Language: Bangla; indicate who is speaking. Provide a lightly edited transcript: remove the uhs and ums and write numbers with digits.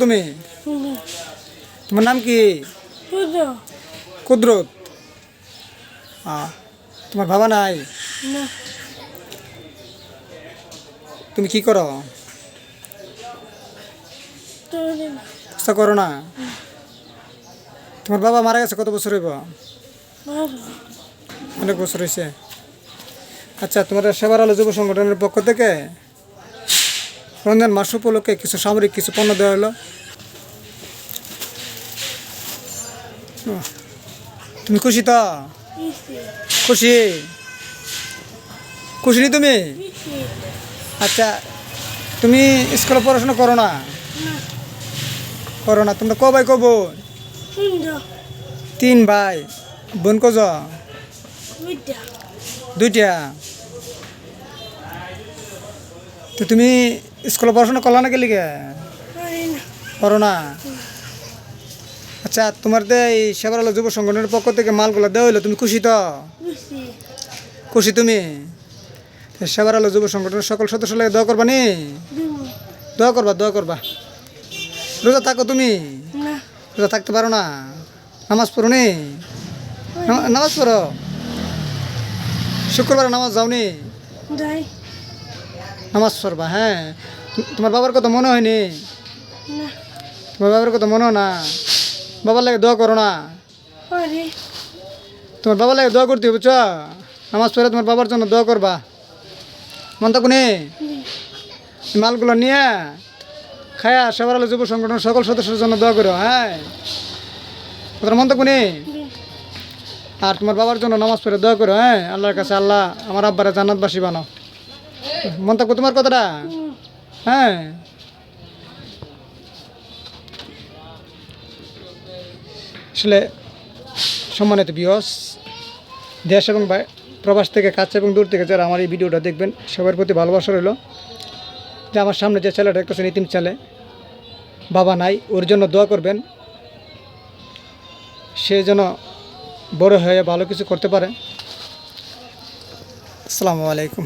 Speaker 1: তুমি তোমার নাম কি? কুদরত। তোমার বাবা নাই? তুমি কি করো? চেষ্টা করো না। তোমার বাবা মারা গেছে কত বছর হইব? অনেক বছর হয়েছে। আচ্ছা, তোমার সেবার আলো যুব সংগঠনের পক্ষ থেকে রমজান মাস উপলক্ষে কিছু সামরিক কিছু পণ্য দেওয়া হলো। তুমি খুশি তো? খুশি খুশি নি তুমি? আচ্ছা, তুমি স্কুলে পড়াশোনা করো না? করো না। তোমরা ক ভাই ক বোন? 3 ভাই। বোন কজ? 2টা। তো তুমি স্কুলে পড়াশোনা করলা না গেলি গে? করো না। আচ্ছা, তোমার এই সেবার আলো যুব সংগঠনের পক্ষ থেকে মালগুলো দেওয়া হইলো, তুমি খুশি তো? খুশি তুমি? সেবার আলো যুব সংগঠনের সকল সদস্য লাগে দোয়া করবা নি? দোয়া করবা। রোজা থাকো তুমি? রোজা থাকতে পারো না? নামাজ পড়ো নি? নামাজ পড়ো? শুক্রবার নামাজ যাও নি? নামাজ পড়বা। হ্যাঁ, তোমার বাবার কথা মনে হয়নি? তোমার বাবার কথা মনে হয় না? বাবার লাগে দোয়া করো না? তোমার বাবার লাগে দোয়া করতে হবে, বুঝছো? নামাজ পড়ে তোমার বাবার জন্য দোয়া করবা। মন থাকো নি? মালগুলো নিয়ে খায়া সেবার আলো যুব সংগঠনের সকল সদস্যের জন্য দোয়া করো। হ্যাঁ, তোমার মন থাকো নি? আর তোমার বাবার জন্য নামাজ পড়ে দোয়া করো। হ্যাঁ, আল্লাহর কাছে, আল্লাহ আমার আব্বারে জান্নাতবাসী বানাও। মন থাকো তোমার কথাটা? হ্যাঁ। আসলে সম্মানিত ভিউয়ার্স, দেশ এবং প্রবাস থেকে, কাছে এবং দূর থেকে যারা আমার এই ভিডিওটা দেখবেন, সবার প্রতি ভালোবাসা রইল। যে আমার সামনে যে ছেলেটা দেখতেছেন, ইতিম ছেলে, বাবা নাই, ওর জন্য দোয়া করবেন। সে যেন বড় হয়ে ভালো কিছু করতে পারে। আসসালামু আলাইকুম।